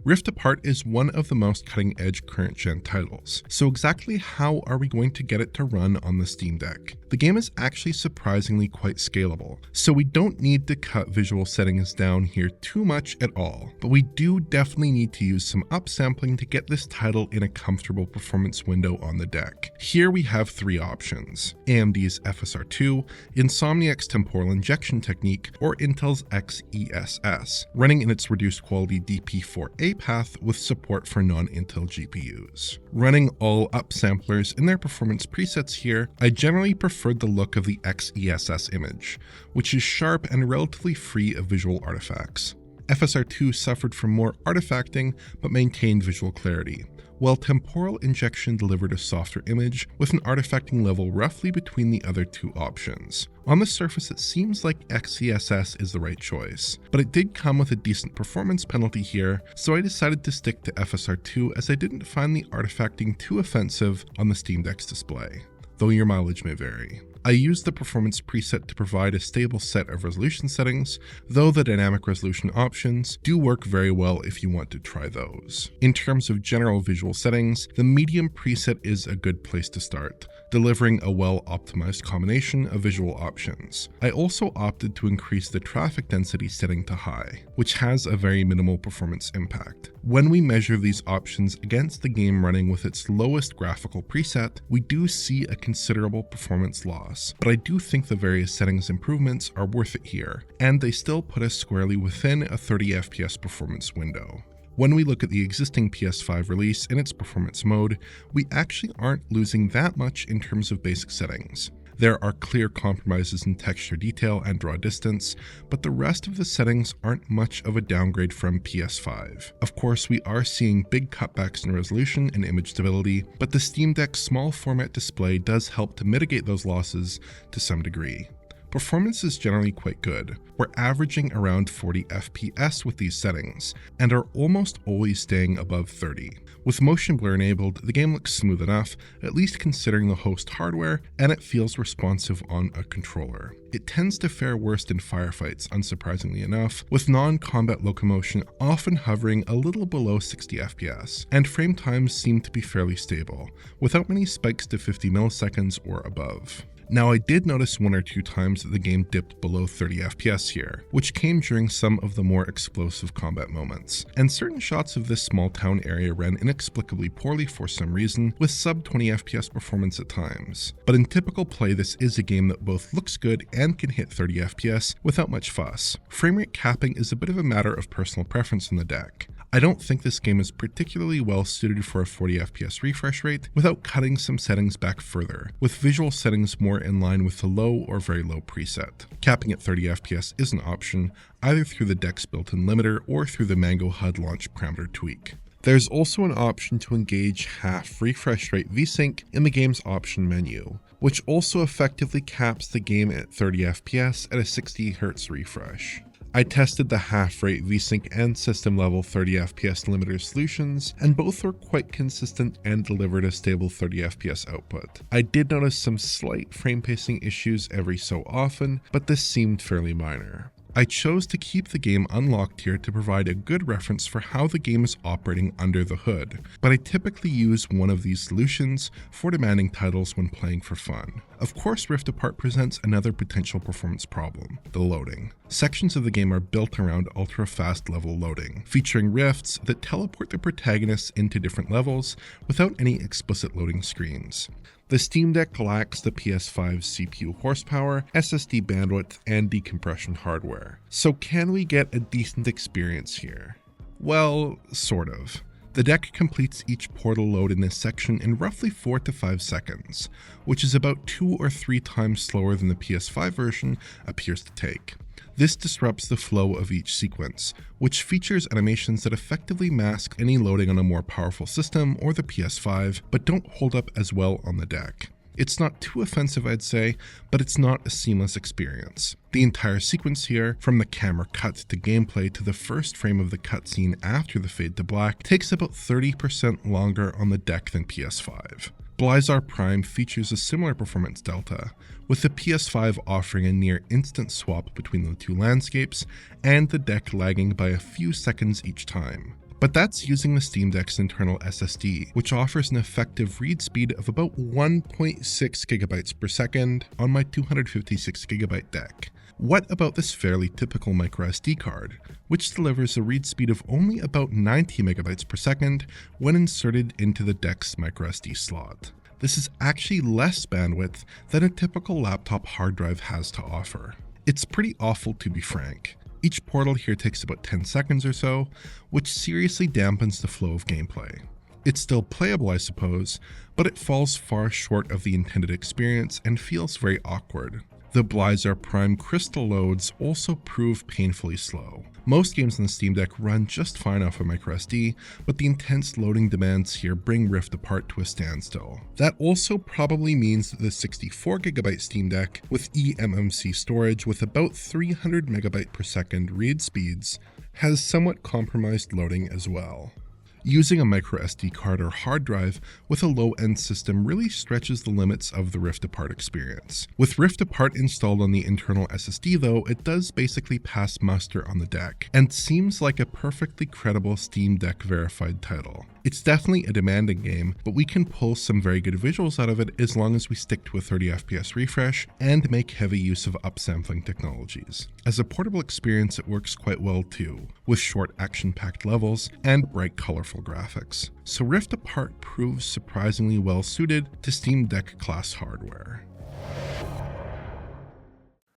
Rift Apart is one of the most cutting-edge current-gen titles, so exactly how are we going to get it to run on the Steam Deck? The game is actually surprisingly quite scalable, so we don't need to cut visual settings down here too much at all, but we do definitely need to use some upsampling to get this title in a comfortable performance window on the deck. Here we have three options: AMD's FSR2, Insomniac's temporal injection technique, or Intel's XeSS, running in its reduced quality DP4A path with support for non-Intel GPUs. Running all upsamplers in their performance presets here, I generally preferred the look of the XeSS image, which is sharp and relatively free of visual artifacts. FSR2 suffered from more artifacting but maintained visual clarity, while temporal injection delivered a softer image with an artifacting level roughly between the other two options. On the surface, it seems like XeSS is the right choice, but it did come with a decent performance penalty here, so I decided to stick to FSR2 as I didn't find the artifacting too offensive on the Steam Deck's display, though your mileage may vary. I used the performance preset to provide a stable set of resolution settings, though the dynamic resolution options do work very well if you want to try those. In terms of general visual settings, the medium preset is a good place to start, delivering a well-optimized combination of visual options. I also opted to increase the traffic density setting to high, which has a very minimal performance impact. When we measure these options against the game running with its lowest graphical preset, we do see a considerable performance loss, but I do think the various settings improvements are worth it here, and they still put us squarely within a 30 FPS performance window. When we look at the existing PS5 release in its performance mode, we actually aren't losing that much in terms of basic settings. There are clear compromises in texture detail and draw distance, but the rest of the settings aren't much of a downgrade from PS5. Of course, we are seeing big cutbacks in resolution and image stability, but the Steam Deck's small format display does help to mitigate those losses to some degree. Performance is generally quite good. We're averaging around 40 FPS with these settings, and are almost always staying above 30. With motion blur enabled, the game looks smooth enough, at least considering the host hardware, and it feels responsive on a controller. It tends to fare worst in firefights, unsurprisingly enough, with non-combat locomotion often hovering a little below 60 FPS, and frame times seem to be fairly stable, without many spikes to 50 milliseconds or above. Now, I did notice one or two times that the game dipped below 30 FPS here, which came during some of the more explosive combat moments, and certain shots of this small town area ran inexplicably poorly for some reason, with sub 20 FPS performance at times. But in typical play, this is a game that both looks good and can hit 30 FPS without much fuss. Framerate capping is a bit of a matter of personal preference on the deck. I don't think this game is particularly well suited for a 40 FPS refresh rate without cutting some settings back further, with visual settings more in line with the low or very low preset. Capping at 30 FPS is an option, either through the deck's built-in limiter or through the Mango HUD launch parameter tweak. There's also an option to engage half refresh rate VSync in the game's option menu, which also effectively caps the game at 30 FPS at a 60 Hz refresh. I tested the half rate VSync and system level 30 FPS limiter solutions, and both were quite consistent and delivered a stable 30 FPS output. I did notice some slight frame pacing issues every so often, but this seemed fairly minor. I chose to keep the game unlocked here to provide a good reference for how the game is operating under the hood, but I typically use one of these solutions for demanding titles when playing for fun. Of course, Rift Apart presents another potential performance problem: the loading. Sections of the game are built around ultra-fast level loading, featuring rifts that teleport the protagonists into different levels without any explicit loading screens. The Steam Deck lacks the PS5's CPU horsepower, SSD bandwidth, and decompression hardware. So can we get a decent experience here? Well, sort of. The deck completes each portal load in this section in roughly 4 to 5 seconds, which is about 2 or 3 times slower than the PS5 version appears to take. This disrupts the flow of each sequence, which features animations that effectively mask any loading on a more powerful system or the PS5, but don't hold up as well on the deck. It's not too offensive, I'd say, but it's not a seamless experience. The entire sequence here, from the camera cut to gameplay to the first frame of the cutscene after the fade to black, takes about 30% longer on the deck than PS5. Blizar Prime features a similar performance delta, with the PS5 offering a near instant swap between the two landscapes and the deck lagging by a few seconds each time. But that's using the Steam Deck's internal SSD, which offers an effective read speed of about 1.6 gigabytes per second on my 256 gigabyte deck. What about this fairly typical microSD card, which delivers a read speed of only about 90 megabytes per second when inserted into the deck's microSD slot? This is actually less bandwidth than a typical laptop hard drive has to offer. It's pretty awful, to be frank. Each portal here takes about 10 seconds or so, which seriously dampens the flow of gameplay. It's still playable, I suppose, but it falls far short of the intended experience and feels very awkward. The Blizzard Prime crystal loads also prove painfully slow. Most games on the Steam Deck run just fine off of microSD, but the intense loading demands here bring Rift Apart to a standstill. That also probably means that the 64GB Steam Deck with eMMC storage with about 300 megabyte per second read speeds has somewhat compromised loading as well. Using a microSD card or hard drive with a low-end system really stretches the limits of the Rift Apart experience. With Rift Apart installed on the internal SSD though, it does basically pass muster on the deck, and seems like a perfectly credible Steam Deck verified title. It's definitely a demanding game, but we can pull some very good visuals out of it as long as we stick to a 30 FPS refresh and make heavy use of upsampling technologies. As a portable experience, it works quite well too, with short action-packed levels and bright colorful graphics. So Rift Apart proves surprisingly well suited to Steam Deck class hardware.